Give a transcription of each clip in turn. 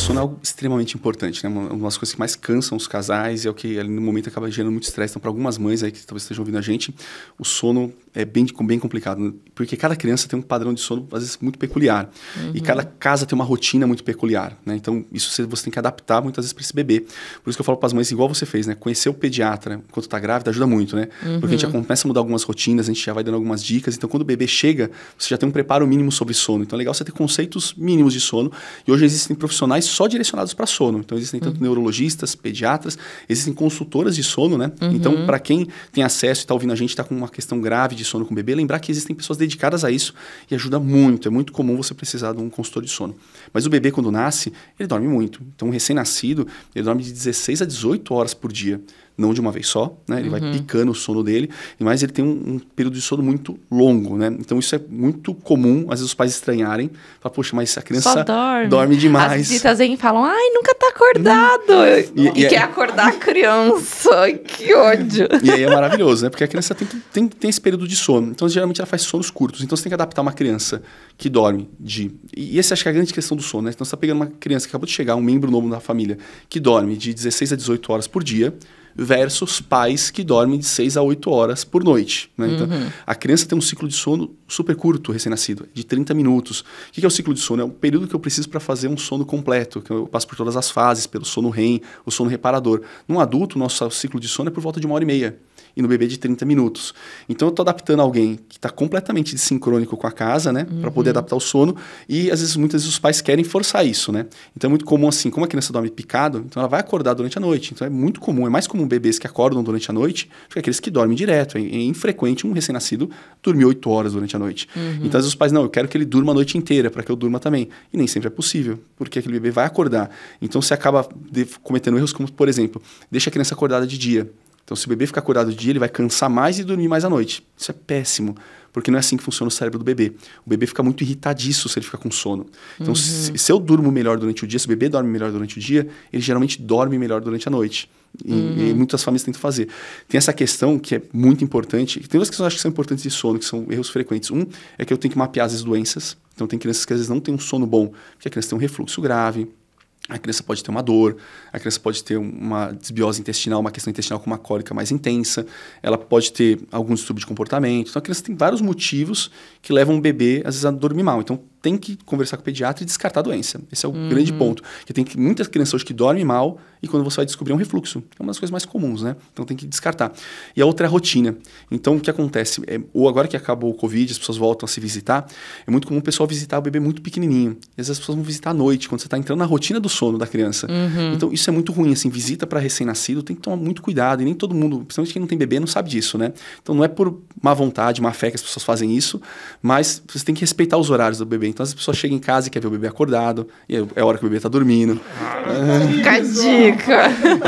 sono é algo extremamente importante, né? Uma das coisas que mais cansam os casais e é o que ali no momento acaba gerando muito estresse. Então, para algumas mães aí que talvez estejam ouvindo a gente, o sono é bem complicado, né? Porque cada criança tem um padrão de sono, às vezes, muito peculiar. E cada casa tem uma rotina muito peculiar, né? Então, isso você tem que adaptar muitas vezes para esse bebê. Por isso que eu falo para as mães, igual você fez, né? Conhecer o pediatra enquanto está grávida ajuda muito, né? Porque a gente já começa a mudar algumas rotinas, a gente já vai dando algumas dicas. Então, quando o bebê chega, você já tem um preparo mínimo sobre sono. Então, é legal você ter conceitos mínimos de sono. E hoje existem profissionais só direcionados para sono. Então, existem tanto neurologistas, pediatras, existem consultoras de sono, né? Então, para quem tem acesso e está ouvindo a gente, está com uma questão grave de sono com o bebê, lembrar que existem pessoas dedicadas a isso e ajuda muito. É muito comum você precisar de um consultor de sono. Mas o bebê, quando nasce, ele dorme muito. Então, um recém-nascido, ele dorme de 16 a 18 horas por dia. Não de uma vez só, né? Ele vai picando o sono dele, mas ele tem um período de sono muito longo, né? Então, isso é muito comum, às vezes os pais estranharem. Falam, poxa, mas a criança dorme demais. As visitas vêm e falam, ai, nunca tá acordado. E quer acordar a criança. Ai, que ódio. E aí é maravilhoso, né? Porque a criança tem esse período de sono. Então, geralmente, ela faz sonos curtos. Então, você tem que adaptar uma criança que dorme E essa acho que é a grande questão do sono, né? Então, você está pegando uma criança que acabou de chegar, um membro novo da família, que dorme de 16 a 18 horas por dia, versus pais que dormem de 6 a 8 horas por noite. Né? Então, a criança tem um ciclo de sono super curto, recém-nascido, de 30 minutos. O que é o ciclo de sono? É o período que eu preciso para fazer um sono completo, que eu passo por todas as fases, pelo sono REM, o sono reparador. Num adulto, o nosso ciclo de sono é por volta de 1h30. E no bebê de 30 minutos. Então, eu estou adaptando alguém que está completamente desincrônico com a casa, né? Para poder adaptar o sono. E, muitas vezes, os pais querem forçar isso, né? Então, é muito comum assim, como a criança dorme picado, então ela vai acordar durante a noite. Então, é muito comum, é mais comum bebês que acordam durante a noite do que aqueles que dormem direto. É infrequente um recém-nascido dormir 8 horas durante a noite. Então, às vezes, os pais, não, eu quero que ele durma a noite inteira, para que eu durma também. E nem sempre é possível, porque aquele bebê vai acordar. Então, você acaba cometendo erros como, por exemplo, deixa a criança acordada de dia. Então, se o bebê ficar acordado de dia, ele vai cansar mais e dormir mais à noite. Isso é péssimo, porque não é assim que funciona o cérebro do bebê. O bebê fica muito irritadiço se ele fica com sono. Então, se eu durmo melhor durante o dia, se o bebê dorme melhor durante o dia, ele geralmente dorme melhor durante a noite. E muitas famílias tentam fazer. Tem essa questão que é muito importante. Tem duas questões que eu acho que são importantes de sono, que são erros frequentes. Um é que eu tenho que mapear as doenças. Então, tem crianças que às vezes não têm um sono bom, porque a criança tem um refluxo grave. A criança pode ter uma dor, a criança pode ter uma desbiose intestinal, uma questão intestinal com uma cólica mais intensa, ela pode ter algum distúrbio de comportamento. Então, a criança tem vários motivos que levam o bebê, às vezes, a dormir mal. Então, tem que conversar com o pediatra e descartar a doença. Esse é o grande ponto. Porque tem muitas crianças hoje que dormem mal e quando você vai descobrir um refluxo. É uma das coisas mais comuns, né? Então, tem que descartar. E a outra é a rotina. Então, o que acontece? Ou agora que acabou o Covid, as pessoas voltam a se visitar, é muito comum o pessoal visitar o bebê muito pequenininho. E às vezes as pessoas vão visitar à noite, quando você está entrando na rotina do sono da criança. Então, isso é muito ruim, assim, visita para recém-nascido, tem que tomar muito cuidado, e nem todo mundo, principalmente quem não tem bebê, não sabe disso, né? Então, não é por má vontade, má fé que as pessoas fazem isso, mas você tem que respeitar os horários do bebê. Então, as pessoas chegam em casa e querem ver o bebê acordado, e é a hora que o bebê está dormindo. Fica a dica!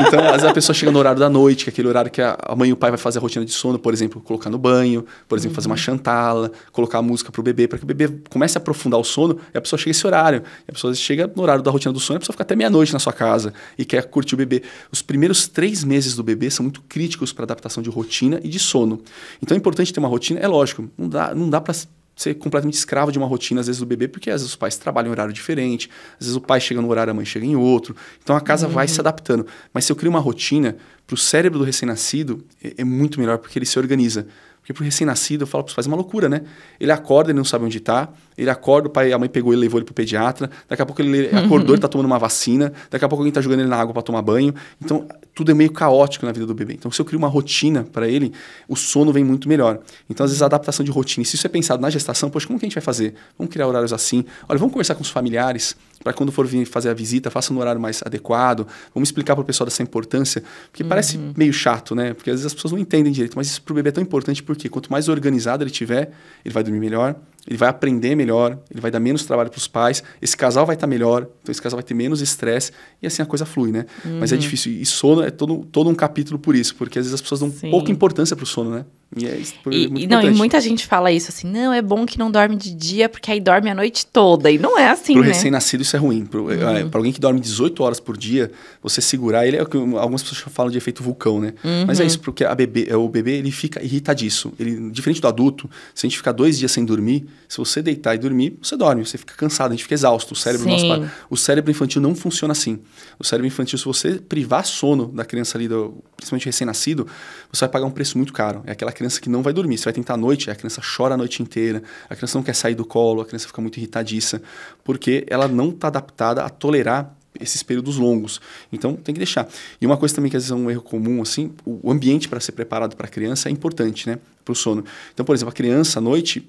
Então, às vezes a pessoa chega no horário da noite, que é aquele horário que a mãe e o pai vai fazer a rotina de sono, por exemplo, colocar no banho, por exemplo, fazer uma chantala, colocar a música para o bebê, para que o bebê comece a aprofundar o sono, e a pessoa chega esse horário. E a pessoa chega no horário da rotina do sono, e a pessoa fica até meia-noite na sua casa e quer curtir o bebê. Os primeiros 3 meses do bebê são muito críticos para adaptação de rotina e de sono. Então é importante ter uma rotina, é lógico, não dá para ser completamente escravo de uma rotina, às vezes, do bebê, porque às vezes os pais trabalham em horário diferente, às vezes o pai chega no horário, a mãe chega em outro. Então a casa vai se adaptando. Mas se eu crio uma rotina, para o cérebro do recém-nascido, é muito melhor, porque ele se organiza. Porque para o recém-nascido, eu falo para os pais, é uma loucura, né? Ele acorda, ele não sabe onde está, ele acorda, a mãe pegou ele, levou ele para o pediatra, daqui a pouco ele acordou, ele está tomando uma vacina, daqui a pouco alguém está jogando ele na água para tomar banho. Então, tudo é meio caótico na vida do bebê. Então, se eu crio uma rotina para ele, o sono vem muito melhor. Então, às vezes, a adaptação de rotina, e se isso é pensado na gestação, poxa, como que a gente vai fazer? Vamos criar horários assim. Olha, vamos conversar com os familiares, para quando for vir fazer a visita, faça no horário mais adequado. Vamos explicar para o pessoal dessa importância, porque parece meio chato, né? Porque às vezes as pessoas não entendem direito, mas isso para o bebê é tão importante porque quanto mais organizado ele tiver, ele vai dormir melhor, ele vai aprender melhor, ele vai dar menos trabalho para os pais, esse casal vai estar melhor, então esse casal vai ter menos estresse e assim a coisa flui, né? Mas é difícil. E sono é todo um capítulo por isso, porque às vezes as pessoas dão pouca importância para o sono, né? E é muito importante. E muita gente fala isso assim, não, é bom que não dorme de dia, porque aí dorme a noite toda. E não é assim, Pro né? recém-nascido isso é ruim. Para alguém que dorme 18 horas por dia, você segurar ele, algumas pessoas falam de efeito vulcão, né? Mas é isso, porque o bebê ele fica irritadiço. Diferente do adulto, se a gente ficar 2 dias sem dormir, se você deitar e dormir, você dorme, você fica cansado, a gente fica exausto. O cérebro nosso, o cérebro infantil não funciona assim. O cérebro infantil, se você privar sono da criança ali, principalmente recém-nascido, você vai pagar um preço muito caro. É aquela criança que não vai dormir. Você vai tentar à noite, a criança chora a noite inteira, a criança não quer sair do colo, a criança fica muito irritadiça, porque ela não está adaptada a tolerar esses períodos longos. Então, tem que deixar. E uma coisa também que às vezes é um erro comum, assim, o ambiente para ser preparado para a criança é importante, né? Para o sono. Então, por exemplo, a criança à noite,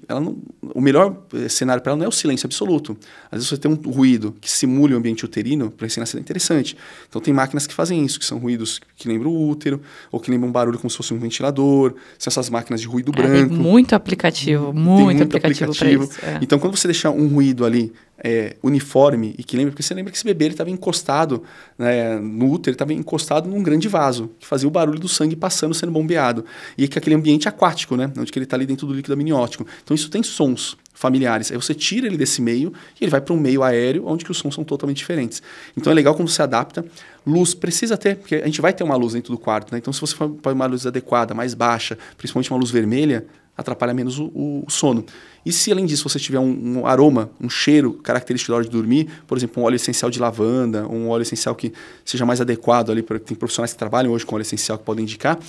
o melhor cenário para ela não é o silêncio absoluto. Às vezes você tem um ruído que simule o ambiente uterino, para recém-nascido é interessante. Então, tem máquinas que fazem isso, que são ruídos que lembram o útero, ou que lembram um barulho como se fosse um ventilador, são essas máquinas de ruído branco. Tem muito aplicativo, muito aplicativo para isso. Então, quando você deixar um ruído ali uniforme e que lembra, porque você lembra que esse bebê estava encostado, né, no útero, ele estava encostado num grande vaso, que fazia o barulho do sangue passando, sendo bombeado. E que aquele ambiente aquático, né, onde que ele está ali dentro do líquido amniótico. Então isso tem sons familiares. Aí você tira ele desse meio e ele vai para um meio aéreo, onde que os sons são totalmente diferentes. Então é legal quando você adapta. Luz precisa ter, porque a gente vai ter uma luz dentro do quarto, né? Então se você for uma luz adequada, mais baixa, principalmente uma luz vermelha, atrapalha menos o sono. E se, além disso, você tiver um aroma, um cheiro característico da hora de dormir, por exemplo, um óleo essencial de lavanda, um óleo essencial que seja mais adequado ali, tem profissionais que trabalham hoje com óleo essencial que podem indicar,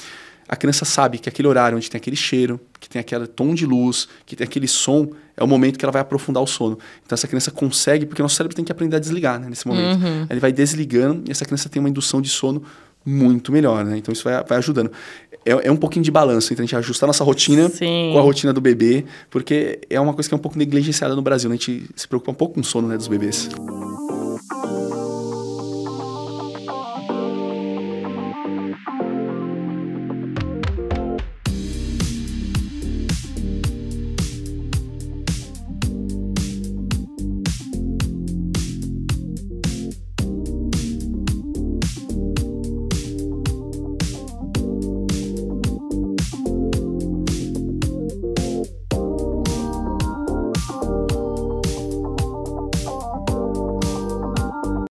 a criança sabe que aquele horário onde tem aquele cheiro, que tem aquele tom de luz, que tem aquele som, é o momento que ela vai aprofundar o sono. Então essa criança consegue, porque o nosso cérebro tem que aprender a desligar, né, nesse momento. Ele vai desligando e essa criança tem uma indução de sono muito melhor, né? Então isso vai ajudando. É um pouquinho de balanço entre a gente ajustar nossa rotina com a rotina do bebê, porque é uma coisa que é um pouco negligenciada no Brasil, né? A gente se preocupa um pouco com o sono, né, dos bebês.